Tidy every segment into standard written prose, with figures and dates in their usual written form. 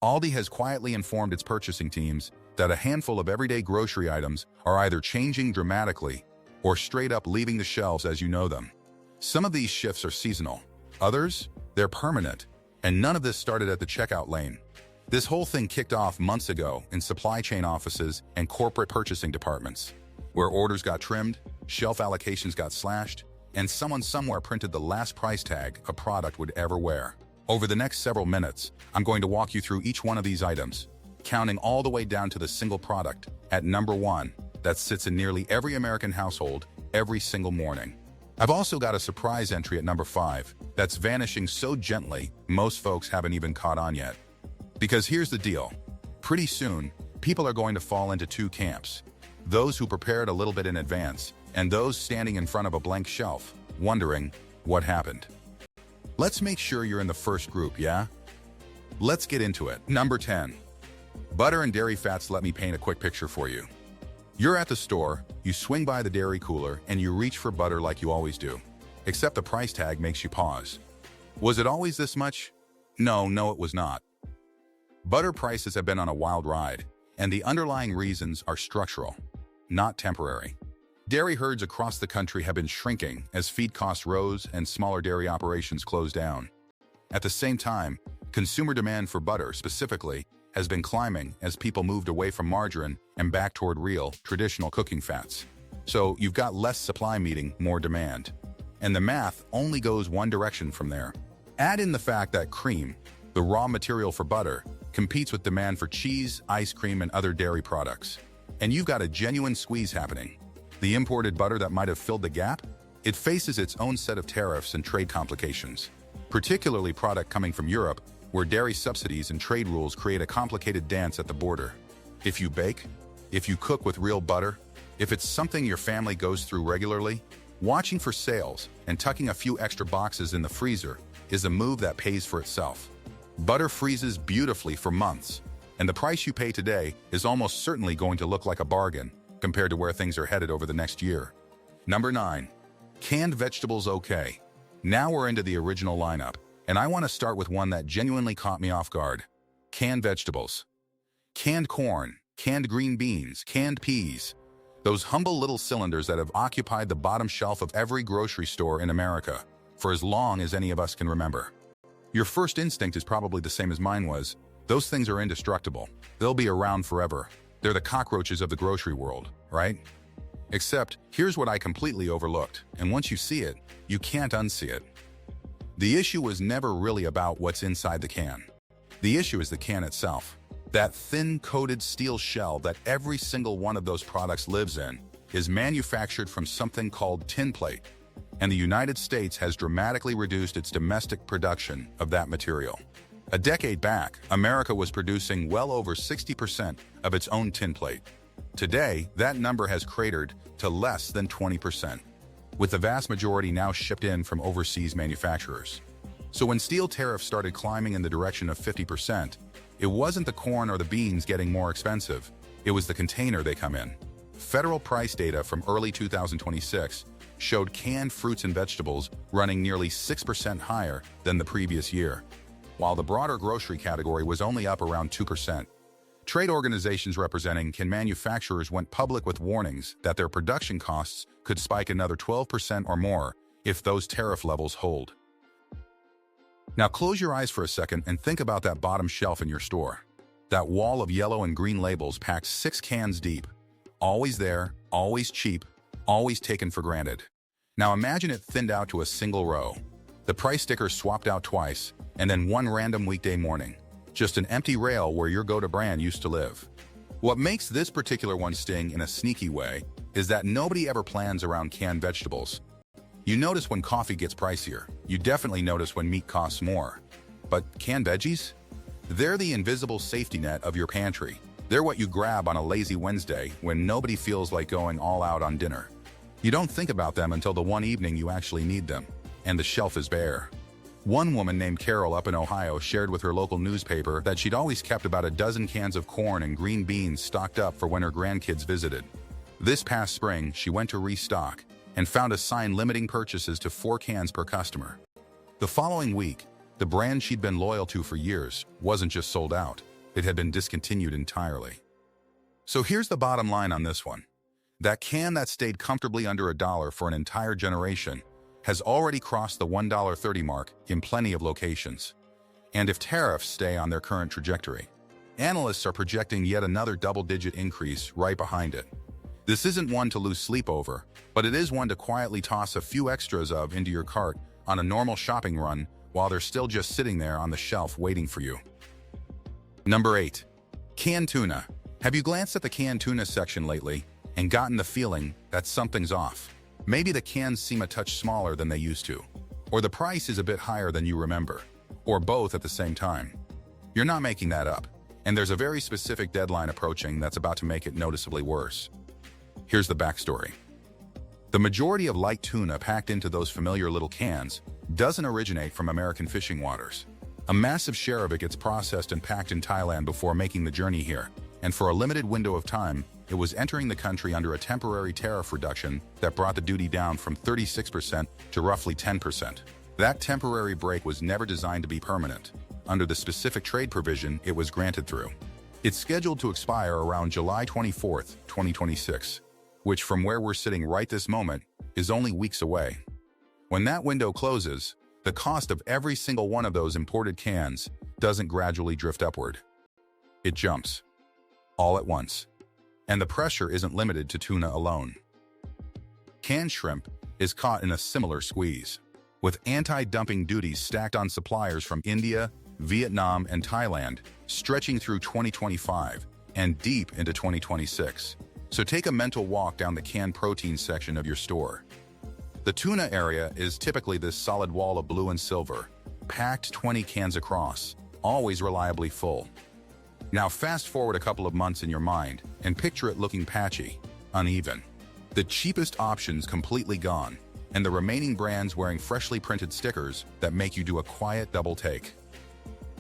Aldi has quietly informed its purchasing teams that a handful of everyday grocery items are either changing dramatically or straight up leaving the shelves as you know them. Some of these shifts are seasonal. Others, they're permanent. And none of this started at the checkout lane. This whole thing kicked off months ago in supply chain offices and corporate purchasing departments, where orders got trimmed, shelf allocations got slashed, and someone somewhere printed the last price tag a product would ever wear. Over the next several minutes, I'm going to walk you through each one of these items, counting all the way down to the single product at number 1 that sits in nearly every American household every single morning. I've also got a surprise entry at number 5 that's vanishing so gently most folks haven't even caught on yet. Because here's the deal. Pretty soon, people are going to fall into two camps. Those who prepared a little bit in advance, and those standing in front of a blank shelf, wondering what happened. Let's make sure you're in the first group, yeah? Let's get into it. Number 10. Butter and dairy fats. Let me paint a quick picture for you. You're at the store, you swing by the dairy cooler, and you reach for butter like you always do. Except the price tag makes you pause. Was it always this much? No, it was not. Butter prices have been on a wild ride, and the underlying reasons are structural, not temporary. Dairy herds across the country have been shrinking as feed costs rose and smaller dairy operations closed down. At the same time, consumer demand for butter specifically has been climbing as people moved away from margarine and back toward real, traditional cooking fats. So you've got less supply meeting more demand. And the math only goes one direction from there. Add in the fact that cream, the raw material for butter, competes with demand for cheese, ice cream, and other dairy products. And you've got a genuine squeeze happening. The imported butter that might have filled the gap? It faces its own set of tariffs and trade complications, particularly product coming from Europe, where dairy subsidies and trade rules create a complicated dance at the border. If you bake, if you cook with real butter, if it's something your family goes through regularly, watching for sales and tucking a few extra boxes in the freezer is a move that pays for itself. Butter freezes beautifully for months, and the price you pay today is almost certainly going to look like a bargain compared to where things are headed over the next year. Number 9. Canned vegetables. Okay, now we're into the original lineup, and I want to start with one that genuinely caught me off guard. Canned vegetables. Canned corn, canned green beans, canned peas. Those humble little cylinders that have occupied the bottom shelf of every grocery store in America for as long as any of us can remember. Your first instinct is probably the same as mine was. Those things are indestructible. They'll be around forever. They're the cockroaches of the grocery world, right? Except, here's what I completely overlooked, and once you see it, you can't unsee it. The issue was never really about what's inside the can. The issue is the can itself. That thin coated steel shell that every single one of those products lives in is manufactured from something called tin plate, and the United States has dramatically reduced its domestic production of that material. A decade back, America was producing well over 60% of its own tin plate. Today, that number has cratered to less than 20%, with the vast majority now shipped in from overseas manufacturers. So when steel tariffs started climbing in the direction of 50%, it wasn't the corn or the beans getting more expensive, it was the container they come in. Federal price data from early 2026 showed canned fruits and vegetables running nearly 6% higher than the previous year, while the broader grocery category was only up around 2%. Trade organizations representing can manufacturers went public with warnings that their production costs could spike another 12% or more if those tariff levels hold. Now close your eyes for a second and think about that bottom shelf in your store. That wall of yellow and green labels packed 6 cans deep. Always there, always cheap, always taken for granted. Now imagine it thinned out to a single row. The price sticker swapped out twice, and then one random weekday morning. Just an empty rail where your go-to brand used to live. What makes this particular one sting in a sneaky way is that nobody ever plans around canned vegetables. You notice when coffee gets pricier. You definitely notice when meat costs more. But canned veggies? They're the invisible safety net of your pantry. They're what you grab on a lazy Wednesday when nobody feels like going all out on dinner. You don't think about them until the one evening you actually need them, and the shelf is bare. One woman named Carol up in Ohio shared with her local newspaper that she'd always kept about a dozen cans of corn and green beans stocked up for when her grandkids visited. This past spring, she went to restock and found a sign limiting purchases to 4 cans per customer. The following week, the brand she'd been loyal to for years wasn't just sold out. it had been discontinued entirely. So here's the bottom line on this one. That can that stayed comfortably under $1 for an entire generation has already crossed the $1.30 mark in plenty of locations. And if tariffs stay on their current trajectory, analysts are projecting yet another double-digit increase right behind it. This isn't one to lose sleep over, but it is one to quietly toss a few extras of into your cart on a normal shopping run while they're still just sitting there on the shelf waiting for you. Number 8. Canned tuna. Have you glanced at the canned tuna section lately and gotten the feeling that something's off? Maybe the cans seem a touch smaller than they used to, or the price is a bit higher than you remember, or both at the same time. You're not making that up, and there's a very specific deadline approaching that's about to make it noticeably worse. Here's the backstory. The majority of light tuna packed into those familiar little cans doesn't originate from American fishing waters. A massive share of it gets processed and packed in Thailand before making the journey here, and for a limited window of time, it was entering the country under a temporary tariff reduction that brought the duty down from 36% to roughly 10%. That temporary break was never designed to be permanent, under the specific trade provision it was granted through. It's scheduled to expire around July 24, 2026, which from where we're sitting right this moment is only weeks away. When that window closes, the cost of every single one of those imported cans doesn't gradually drift upward. It jumps, all at once. And the pressure isn't limited to tuna alone. Canned shrimp is caught in a similar squeeze, with anti-dumping duties stacked on suppliers from India, Vietnam, and Thailand, stretching through 2025 and deep into 2026. So take a mental walk down the canned protein section of your store. The tuna area is typically this solid wall of blue and silver, packed 20 cans across, always reliably full. Now fast forward a couple of months in your mind and picture it looking patchy, uneven. The cheapest options completely gone, and the remaining brands wearing freshly printed stickers that make you do a quiet double take.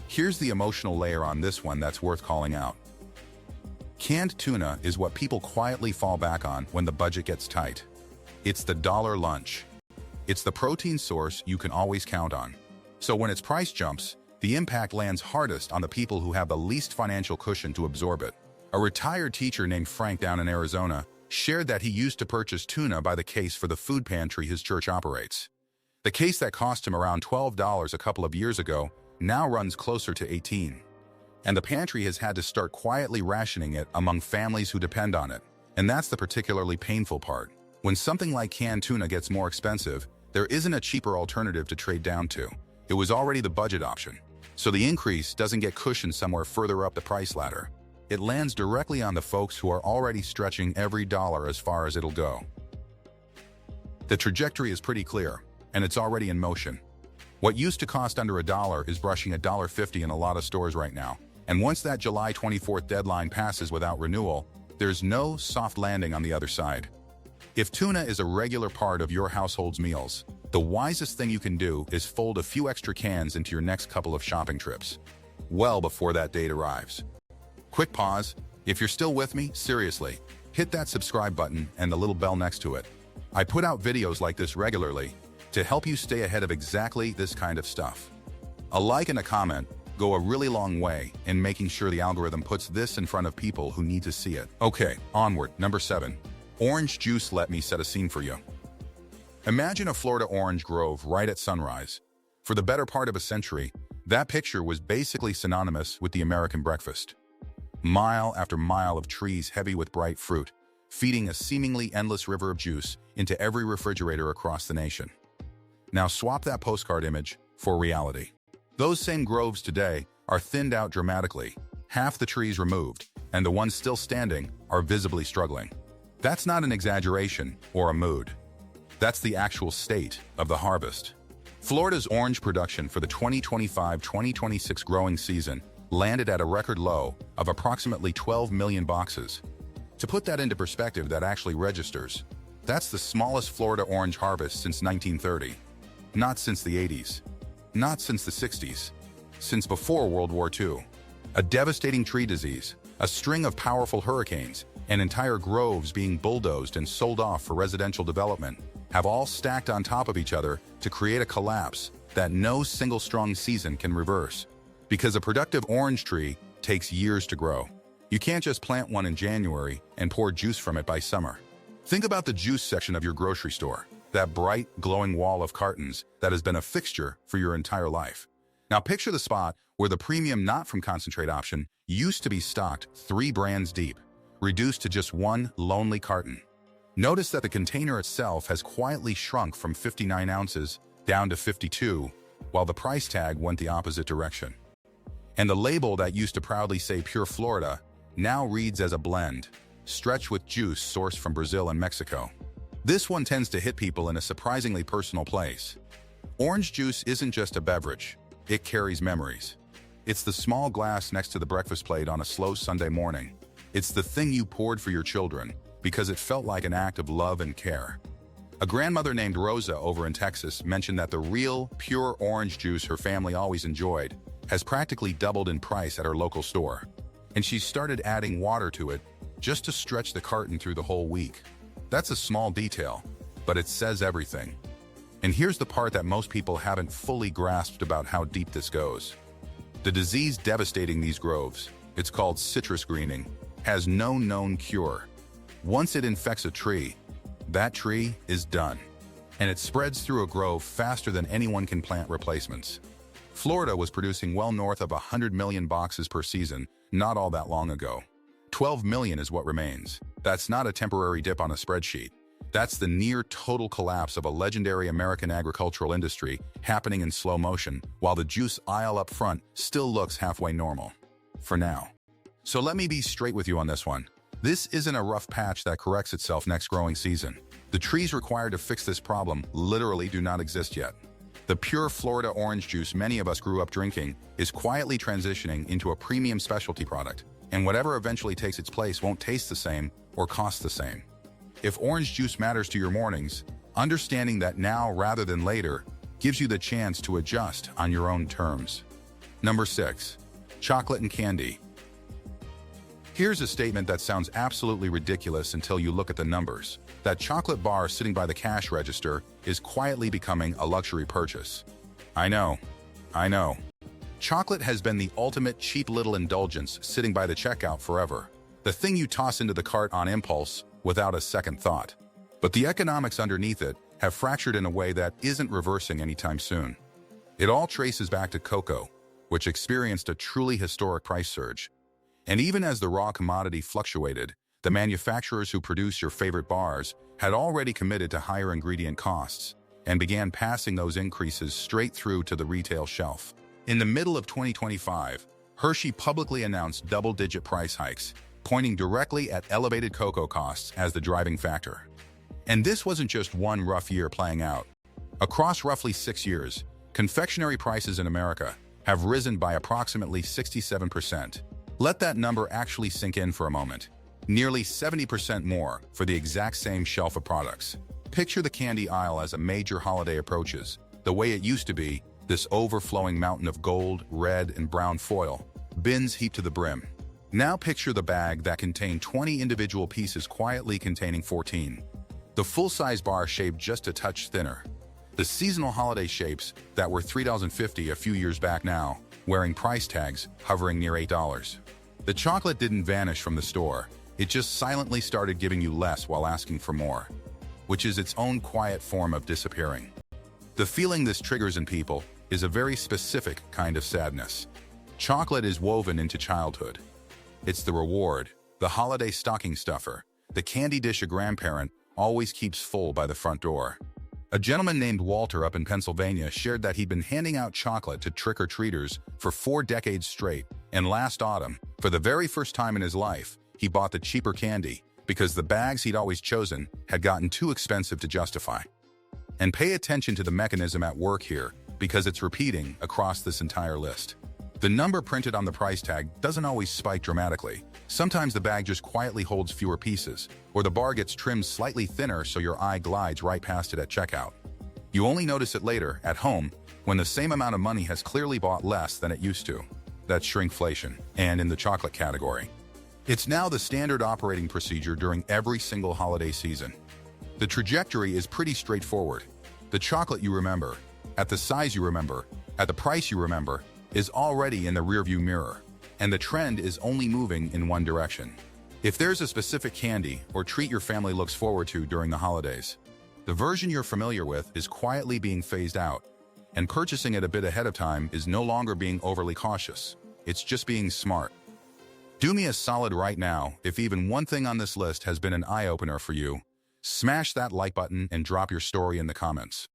Here's the emotional layer on this one that's worth calling out. Canned tuna is what people quietly fall back on when the budget gets tight. It's the dollar lunch. It's the protein source you can always count on. So when its price jumps, the impact lands hardest on the people who have the least financial cushion to absorb it. A retired teacher named Frank down in Arizona shared that he used to purchase tuna by the case for the food pantry his church operates. The case that cost him around $12 a couple of years ago now runs closer to $18. And the pantry has had to start quietly rationing it among families who depend on it. And that's the particularly painful part. When something like canned tuna gets more expensive, there isn't a cheaper alternative to trade down to. It was already the budget option. So the increase doesn't get cushioned somewhere further up the price ladder. It lands directly on the folks who are already stretching every dollar as far as it'll go. The trajectory is pretty clear, and it's already in motion. What used to cost under $1 is brushing $1.50 in a lot of stores right now. And once that July 24th deadline passes without renewal, there's no soft landing on the other side. If tuna is a regular part of your household's meals, the wisest thing you can do is fold a few extra cans into your next couple of shopping trips, well before that date arrives. Quick pause. If you're still with me, seriously, hit that subscribe button and the little bell next to it. I put out videos like this regularly to help you stay ahead of exactly this kind of stuff. A like and a comment go a really long way in making sure the algorithm puts this in front of people who need to see it. Okay, onward. Number 7. Orange juice. Let me set a scene for you. Imagine a Florida orange grove right at sunrise. For the better part of a century, that picture was basically synonymous with the American breakfast. Mile after mile of trees heavy with bright fruit, feeding a seemingly endless river of juice into every refrigerator across the nation. Now swap that postcard image for reality. Those same groves today are thinned out dramatically, half the trees removed, and the ones still standing are visibly struggling. That's not an exaggeration or a mood. That's the actual state of the harvest. Florida's orange production for the 2025-2026 growing season landed at a record low of approximately 12 million boxes. To put that into perspective, that actually registers. That's the smallest Florida orange harvest since 1930. Not since the 80s. Not since the 60s. Since before World War II. A devastating tree disease, a string of powerful hurricanes, and entire groves being bulldozed and sold off for residential development have all stacked on top of each other to create a collapse that no single strong season can reverse. Because a productive orange tree takes years to grow. You can't just plant one in January and pour juice from it by summer. Think about the juice section of your grocery store, that bright, glowing wall of cartons that has been a fixture for your entire life. Now picture the spot where the premium not-from-concentrate option used to be stocked 3 brands deep, reduced to just one lonely carton. Notice that the container itself has quietly shrunk from 59 ounces down to 52, while the price tag went the opposite direction. And the label that used to proudly say Pure Florida now reads as a blend, stretched with juice sourced from Brazil and Mexico. This one tends to hit people in a surprisingly personal place. Orange juice isn't just a beverage, it carries memories. It's the small glass next to the breakfast plate on a slow Sunday morning. It's the thing you poured for your children because it felt like an act of love and care. A grandmother named Rosa over in Texas mentioned that the real, pure orange juice her family always enjoyed has practically doubled in price at her local store. And she started adding water to it just to stretch the carton through the whole week. That's a small detail, but it says everything. And here's the part that most people haven't fully grasped about how deep this goes. The disease devastating these groves, it's called citrus greening, has no known cure. Once it infects a tree, that tree is done. And it spreads through a grove faster than anyone can plant replacements. Florida was producing well north of 100 million boxes per season not all that long ago. 12 million is what remains. That's not a temporary dip on a spreadsheet. That's the near total collapse of a legendary American agricultural industry happening in slow motion, while the juice aisle up front still looks halfway normal. For now. So let me be straight with you on this one. This isn't a rough patch that corrects itself next growing season. The trees required to fix this problem literally do not exist yet. The pure Florida orange juice many of us grew up drinking is quietly transitioning into a premium specialty product, and whatever eventually takes its place won't taste the same or cost the same. If orange juice matters to your mornings, understanding that now rather than later gives you the chance to adjust on your own terms. Number 6. Chocolate and candy. Here's a statement that sounds absolutely ridiculous until you look at the numbers. That chocolate bar sitting by the cash register is quietly becoming a luxury purchase. I know. Chocolate has been the ultimate cheap little indulgence sitting by the checkout forever. The thing you toss into the cart on impulse without a second thought. But the economics underneath it have fractured in a way that isn't reversing anytime soon. It all traces back to cocoa, which experienced a truly historic price surge. And even as the raw commodity fluctuated, the manufacturers who produce your favorite bars had already committed to higher ingredient costs and began passing those increases straight through to the retail shelf. In the middle of 2025, Hershey publicly announced double-digit price hikes, pointing directly at elevated cocoa costs as the driving factor. And this wasn't just one rough year playing out. Across roughly 6 years, confectionery prices in America have risen by approximately 67%. Let that number actually sink in for a moment. Nearly 70% more for the exact same shelf of products. Picture the candy aisle as a major holiday approaches, the way it used to be, this overflowing mountain of gold, red, and brown foil, bins heaped to the brim. Now picture the bag that contained 20 individual pieces quietly containing 14. The full-size bar shaped just a touch thinner. The seasonal holiday shapes that were $3.50 a few years back now, wearing price tags hovering near $8. The chocolate didn't vanish from the store. It just silently started giving you less while asking for more, which is its own quiet form of disappearing. The feeling this triggers in people is a very specific kind of sadness. Chocolate is woven into childhood. It's the reward, the holiday stocking stuffer, the candy dish a grandparent always keeps full by the front door. A gentleman named Walter up in Pennsylvania shared that he'd been handing out chocolate to trick-or-treaters for 4 decades straight, and last autumn, for the very first time in his life, he bought the cheaper candy because the bags he'd always chosen had gotten too expensive to justify. And pay attention to the mechanism at work here, because it's repeating across this entire list. The number printed on the price tag doesn't always spike dramatically. Sometimes the bag just quietly holds fewer pieces, or the bar gets trimmed slightly thinner so your eye glides right past it at checkout. You only notice it later, at home, when the same amount of money has clearly bought less than it used to. That's shrinkflation, and in the chocolate category. It's now the standard operating procedure during every single holiday season. The trajectory is pretty straightforward. The chocolate you remember, at the size you remember, at the price you remember, is already in the rearview mirror. and the trend is only moving in one direction. If there's a specific candy or treat your family looks forward to during the holidays, the version you're familiar with is quietly being phased out, and purchasing it a bit ahead of time is no longer being overly cautious. It's just being smart. Do me a solid right now. If even one thing on this list has been an eye-opener for you, smash that like button and drop your story in the comments.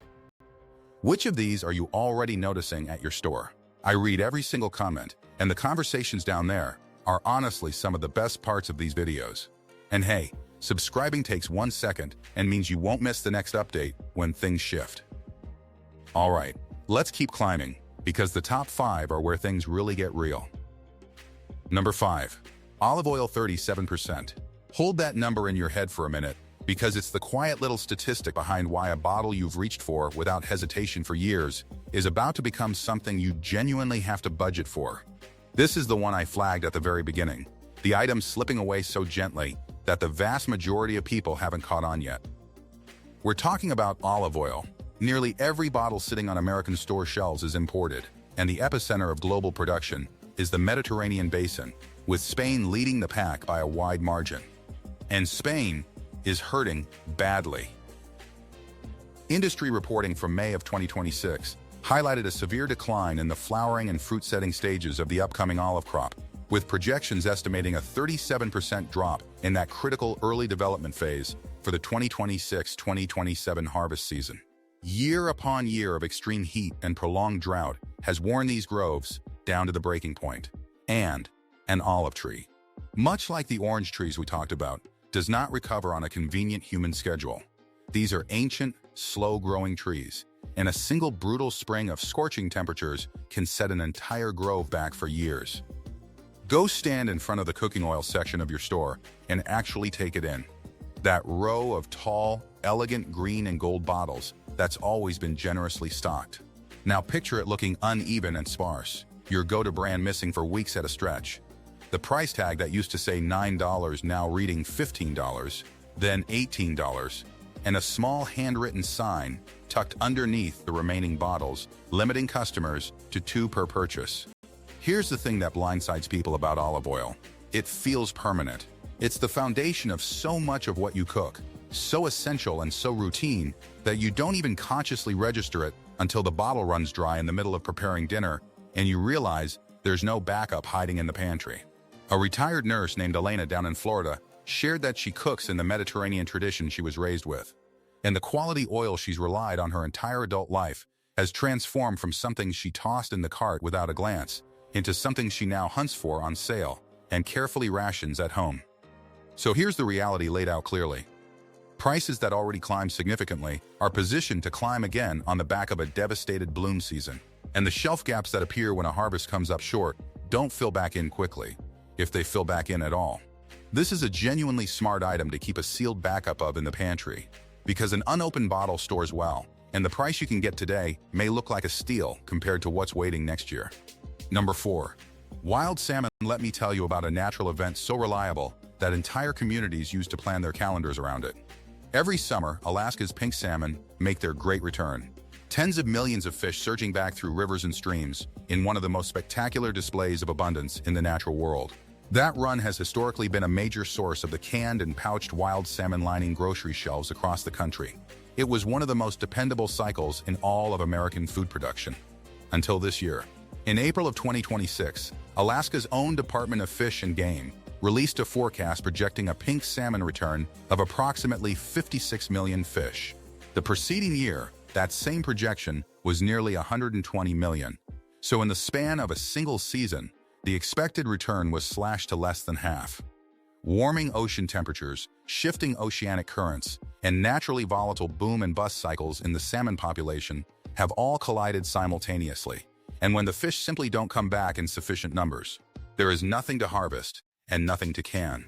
Which of these are you already noticing at your store? I read every single comment, and the conversations down there are honestly some of the best parts of these videos. And hey, subscribing takes 1 second and means you won't miss the next update when things shift. Alright, let's keep climbing, because the top 5 are where things really get real. Number 5. Olive oil 37%. Hold that number in your head for a minute, because it's the quiet little statistic behind why a bottle you've reached for without hesitation for years is about to become something you genuinely have to budget for. This is the one I flagged at the very beginning, the item slipping away so gently that the vast majority of people haven't caught on yet. We're talking about olive oil. Nearly every bottle sitting on American store shelves is imported, and the epicenter of global production is the Mediterranean basin, with Spain leading the pack by a wide margin. And Spain is hurting badly. Industry reporting from May of 2026 highlighted a severe decline in the flowering and fruit-setting stages of the upcoming olive crop, with projections estimating a 37% drop in that critical early development phase for the 2026-2027 harvest season. Year upon year of extreme heat and prolonged drought has worn these groves down to the breaking point. And an olive tree, much like the orange trees we talked about, does not recover on a convenient human schedule. These are ancient, slow-growing trees, and a single brutal spring of scorching temperatures can set an entire grove back for years. Go stand in front of the cooking oil section of your store and actually take it in. That row of tall, elegant green and gold bottles that's always been generously stocked. Now picture it looking uneven and sparse, your go-to brand missing for weeks at a stretch. The price tag that used to say $9 now reading $15, then $18, and a small handwritten sign tucked underneath the remaining bottles, limiting customers to 2 per purchase. Here's the thing that blindsides people about olive oil. It feels permanent. It's the foundation of so much of what you cook, so essential and so routine that you don't even consciously register it until the bottle runs dry in the middle of preparing dinner and you realize there's no backup hiding in the pantry. A retired nurse named Elena down in Florida shared that she cooks in the Mediterranean tradition she was raised with, and the quality oil she's relied on her entire adult life has transformed from something she tossed in the cart without a glance into something she now hunts for on sale and carefully rations at home. So here's the reality laid out clearly. Prices that already climbed significantly are positioned to climb again on the back of a devastated bloom season. And the shelf gaps that appear when a harvest comes up short don't fill back in quickly, if they fill back in at all. This is a genuinely smart item to keep a sealed backup of in the pantry, because an unopened bottle stores well, and the price you can get today may look like a steal compared to what's waiting next year. Number 4. Wild salmon. Let me tell you about a natural event so reliable that entire communities use to plan their calendars around it. Every summer, Alaska's pink salmon make their great return. Tens of millions of fish surging back through rivers and streams in one of the most spectacular displays of abundance in the natural world. That run has historically been a major source of the canned and pouched wild salmon lining grocery shelves across the country. It was one of the most dependable cycles in all of American food production. Until this year. In April of 2026, Alaska's own Department of Fish and Game released a forecast projecting a pink salmon return of approximately 56 million fish. The preceding year, that same projection was nearly 120 million. So in the span of a single season, the expected return was slashed to less than half. Warming ocean temperatures, shifting oceanic currents, and naturally volatile boom and bust cycles in the salmon population have all collided simultaneously. And when the fish simply don't come back in sufficient numbers, there is nothing to harvest and nothing to can.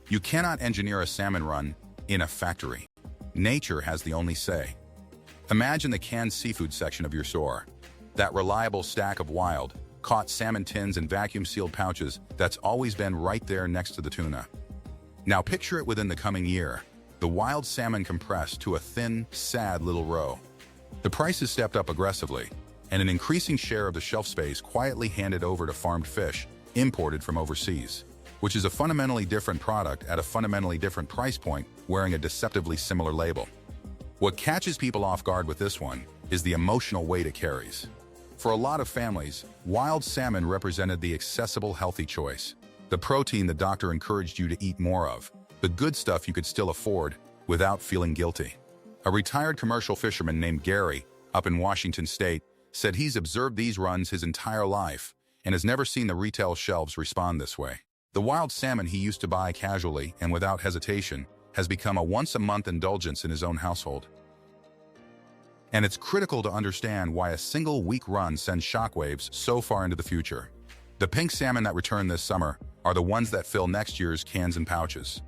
You cannot engineer a salmon run in a factory. Nature has the only say. Imagine the canned seafood section of your store. That reliable stack of wild, caught salmon tins and vacuum-sealed pouches that's always been right there next to the tuna. Now picture it within the coming year, the wild salmon compressed to a thin, sad little row. The prices stepped up aggressively, and an increasing share of the shelf space quietly handed over to farmed fish imported from overseas, which is a fundamentally different product at a fundamentally different price point wearing a deceptively similar label. What catches people off guard with this one is the emotional weight it carries. For a lot of families, wild salmon represented the accessible, healthy choice, the protein the doctor encouraged you to eat more of, the good stuff you could still afford without feeling guilty. A retired commercial fisherman named Gary, up in Washington State, said he's observed these runs his entire life and has never seen the retail shelves respond this way. The wild salmon he used to buy casually and without hesitation has become a once-a-month indulgence in his own household. And it's critical to understand why a single week run sends shockwaves so far into the future. The pink salmon that return this summer are the ones that fill next year's cans and pouches.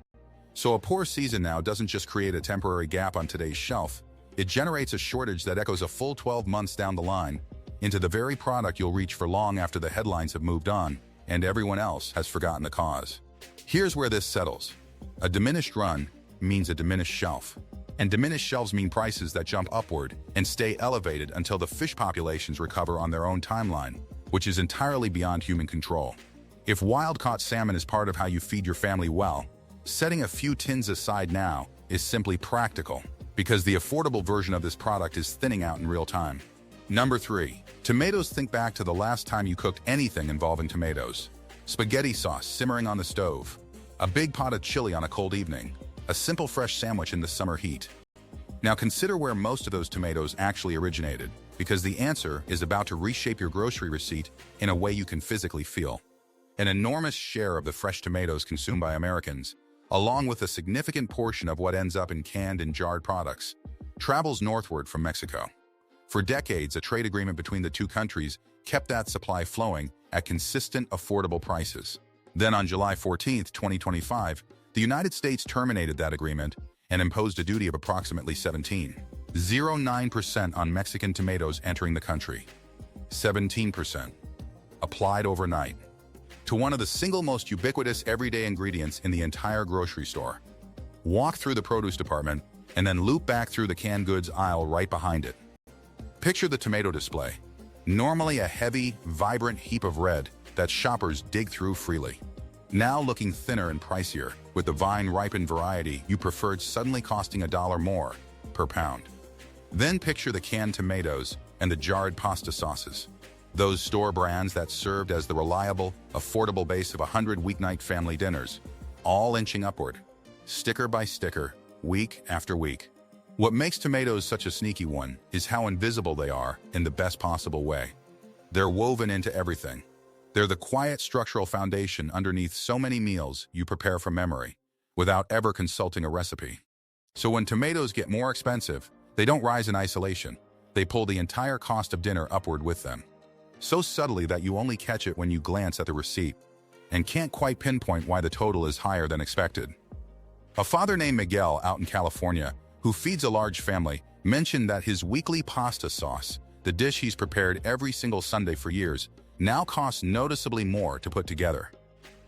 So a poor season now doesn't just create a temporary gap on today's shelf, it generates a shortage that echoes a full 12 months down the line into the very product you'll reach for long after the headlines have moved on and everyone else has forgotten the cause. Here's where this settles. A diminished run means a diminished shelf. And diminished shelves mean prices that jump upward and stay elevated until the fish populations recover on their own timeline, which is entirely beyond human control. If wild-caught salmon is part of how you feed your family well, setting a few tins aside now is simply practical, because the affordable version of this product is thinning out in real time. Number 3. Tomatoes. Think back to the last time you cooked anything involving tomatoes. Spaghetti sauce simmering on the stove, a big pot of chili on a cold evening, a simple fresh sandwich in the summer heat. Now consider where most of those tomatoes actually originated, because the answer is about to reshape your grocery receipt in a way you can physically feel. An enormous share of the fresh tomatoes consumed by Americans, along with a significant portion of what ends up in canned and jarred products, travels northward from Mexico. For decades, a trade agreement between the two countries kept that supply flowing at consistent, affordable prices. Then on July 14, 2025, the United States terminated that agreement and imposed a duty of approximately 17.09% on Mexican tomatoes entering the country. 17%. Applied overnight to one of the single most ubiquitous everyday ingredients in the entire grocery store. Walk through the produce department and then loop back through the canned goods aisle right behind it. Picture the tomato display, normally a heavy, vibrant heap of red that shoppers dig through freely. Now looking thinner and pricier, with the vine-ripened variety you preferred suddenly costing $1 more per pound. Then picture the canned tomatoes and the jarred pasta sauces. Those store brands that served as the reliable, affordable base of 100 weeknight family dinners, all inching upward, sticker by sticker, week after week. What makes tomatoes such a sneaky one is how invisible they are in the best possible way. They're woven into everything. They're the quiet structural foundation underneath so many meals you prepare from memory, without ever consulting a recipe. So when tomatoes get more expensive, they don't rise in isolation. They pull the entire cost of dinner upward with them. So subtly that you only catch it when you glance at the receipt, and can't quite pinpoint why the total is higher than expected. A father named Miguel out in California, who feeds a large family, mentioned that his weekly pasta sauce, the dish he's prepared every single Sunday for years, now costs noticeably more to put together.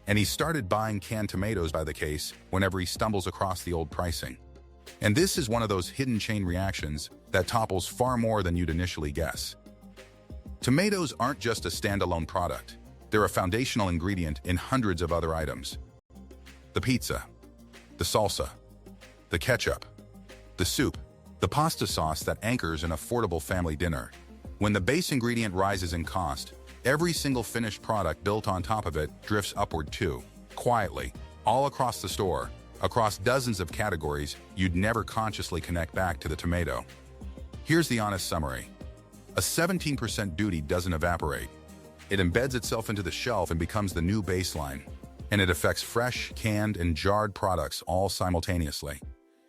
And he started buying canned tomatoes by the case whenever he stumbles across the old pricing. And this is one of those hidden chain reactions that topples far more than you'd initially guess. Tomatoes aren't just a standalone product. They're a foundational ingredient in hundreds of other items. The pizza, the salsa, the ketchup, the soup, the pasta sauce that anchors an affordable family dinner. When the base ingredient rises in cost, every single finished product built on top of it drifts upward too, quietly, all across the store, across dozens of categories you'd never consciously connect back to the tomato. Here's the honest summary. A 17% duty doesn't evaporate. It embeds itself into the shelf and becomes the new baseline, and it affects fresh, canned, and jarred products all simultaneously.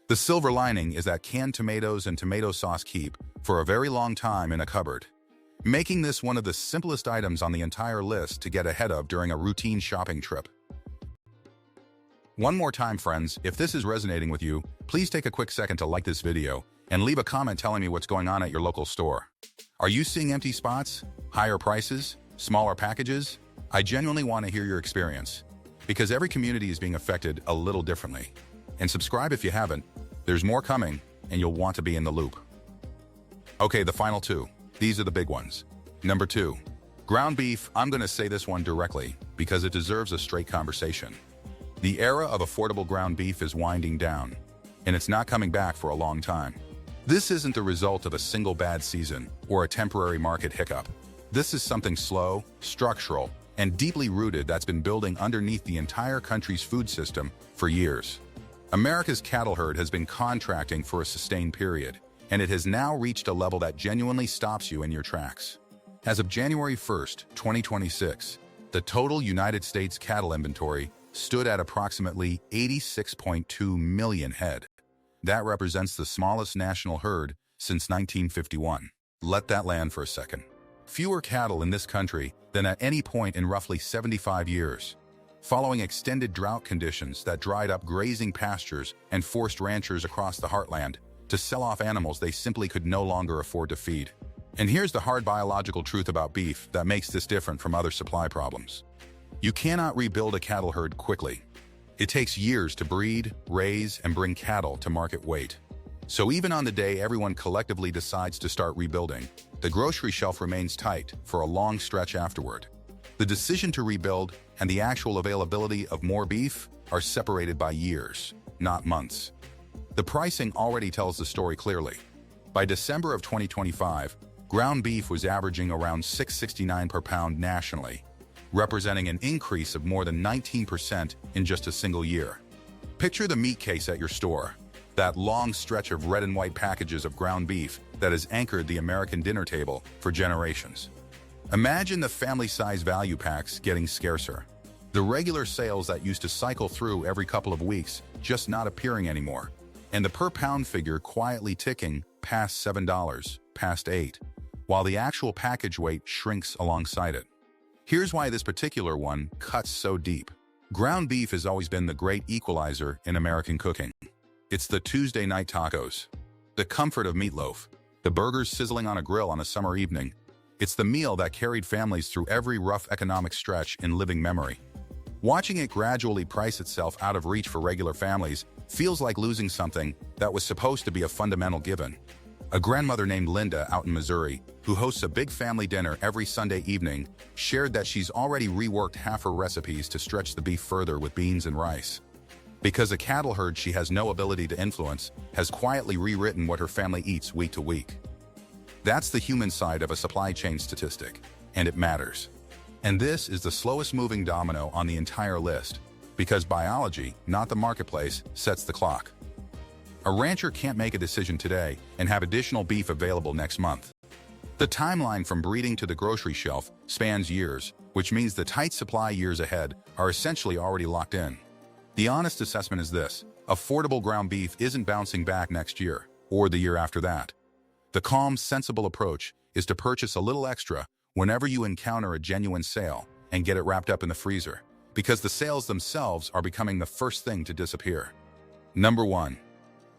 The silver lining is that canned tomatoes and tomato sauce keep for a very long time in a cupboard, making this one of the simplest items on the entire list to get ahead of during a routine shopping trip. One more time, friends, if this is resonating with you, please take a quick second to like this video and leave a comment telling me what's going on at your local store. Are you seeing empty spots, higher prices, smaller packages? I genuinely want to hear your experience, because every community is being affected a little differently. And subscribe if you haven't. There's more coming, and you'll want to be in the loop. Okay, the final two. These are the big ones. Number 2, ground beef. I'm going to say this one directly. because it deserves a straight conversation. The era of affordable ground beef is winding down, and it's not coming back for a long time. This isn't the result of a single bad season or a temporary market hiccup. This is something slow, structural, and deeply rooted that's been building underneath the entire country's food system for years. America's cattle herd has been contracting for a sustained period, and it has now reached a level that genuinely stops you in your tracks. As of January 1st, 2026, the total United States cattle inventory stood at approximately 86.2 million head. That represents the smallest national herd since 1951. Let that land for a second. Fewer cattle in this country than at any point in roughly 75 years, following extended drought conditions that dried up grazing pastures and forced ranchers across the heartland to sell off animals they simply could no longer afford to feed. And here's the hard biological truth about beef that makes this different from other supply problems. You cannot rebuild a cattle herd quickly. It takes years to breed, raise, and bring cattle to market weight. So even on the day everyone collectively decides to start rebuilding, the grocery shelf remains tight for a long stretch afterward. The decision to rebuild and the actual availability of more beef are separated by years, not months. The pricing already tells the story clearly. By December of 2025, ground beef was averaging around $6.69 per pound nationally, representing an increase of more than 19% in just a single year. Picture the meat case at your store, that long stretch of red and white packages of ground beef that has anchored the American dinner table for generations. Imagine the family-size value packs getting scarcer. The regular sales that used to cycle through every couple of weeks just not appearing anymore, and the per-pound figure quietly ticking past $7, past $8, while the actual package weight shrinks alongside it. Here's why this particular one cuts so deep. Ground beef has always been the great equalizer in American cooking. It's the Tuesday night tacos, the comfort of meatloaf, the burgers sizzling on a grill on a summer evening. It's the meal that carried families through every rough economic stretch in living memory. Watching it gradually price itself out of reach for regular families feels like losing something that was supposed to be a fundamental given. A grandmother named Linda out in Missouri, who hosts a big family dinner every Sunday evening, shared that she's already reworked half her recipes to stretch the beef further with beans and rice. Because a cattle herd she has no ability to influence has quietly rewritten what her family eats week to week. That's the human side of a supply chain statistic, and it matters. And this is the slowest moving domino on the entire list, because biology, not the marketplace, sets the clock. A rancher can't make a decision today and have additional beef available next month. The timeline from breeding to the grocery shelf spans years, which means the tight supply years ahead are essentially already locked in. The honest assessment is this: affordable ground beef isn't bouncing back next year or the year after that. The calm, sensible approach is to purchase a little extra whenever you encounter a genuine sale and get it wrapped up in the freezer, because the sales themselves are becoming the first thing to disappear. Number 1.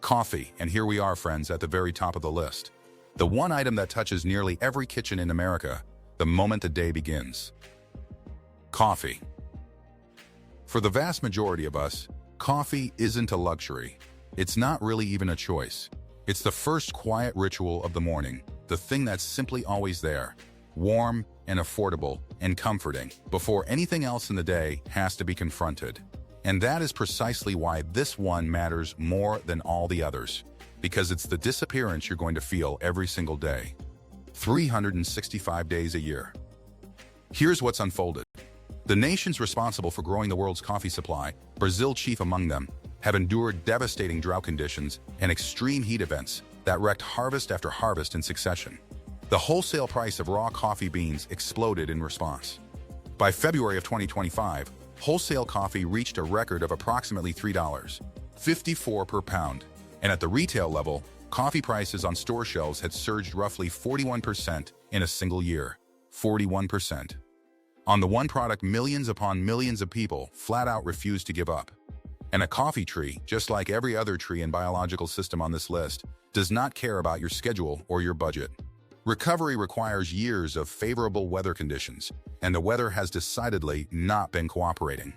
Coffee, and here we are, friends, at the very top of the list. The one item that touches nearly every kitchen in America the moment the day begins. Coffee. For the vast majority of us, coffee isn't a luxury. It's not really even a choice. It's the first quiet ritual of the morning, the thing that's simply always there, warm and affordable and comforting, before anything else in the day has to be confronted. And that is precisely why this one matters more than all the others, because it's the disappearance you're going to feel every single day, 365 days a year. Here's what's unfolded. The nations responsible for growing the world's coffee supply, Brazil chief among them, have endured devastating drought conditions and extreme heat events that wrecked harvest after harvest in succession. The wholesale price of raw coffee beans exploded in response. By February of 2025, wholesale coffee reached a record of approximately $3.54 per pound, and at the retail level, coffee prices on store shelves had surged roughly 41% in a single year. 41%. On the one product millions upon millions of people flat out refused to give up. And a coffee tree, just like every other tree and biological system on this list, does not care about your schedule or your budget. Recovery requires years of favorable weather conditions, and the weather has decidedly not been cooperating.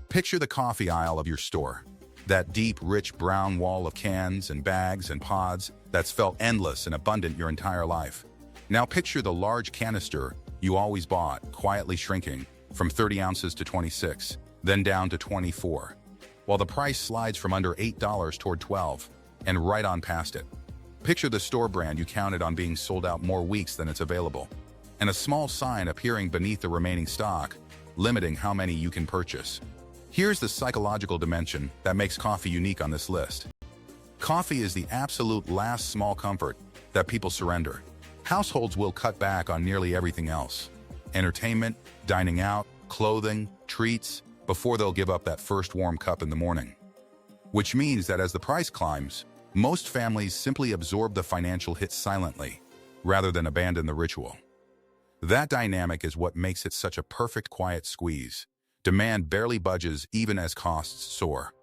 Picture the coffee aisle of your store, that deep, rich brown wall of cans and bags and pods that's felt endless and abundant your entire life. Now picture the large canister you always bought, quietly shrinking, from 30 ounces to 26, then down to 24, while the price slides from under $8 toward 12, and right on past it. Picture the store brand you counted on being sold out more weeks than it's available, and a small sign appearing beneath the remaining stock, limiting how many you can purchase. Here's the psychological dimension that makes coffee unique on this list. Coffee is the absolute last small comfort that people surrender. Households will cut back on nearly everything else: entertainment, dining out, clothing, treats, before they'll give up that first warm cup in the morning. Which means that as the price climbs, most families simply absorb the financial hit silently, rather than abandon the ritual. That dynamic is what makes it such a perfect quiet squeeze. Demand barely budges even as costs soar.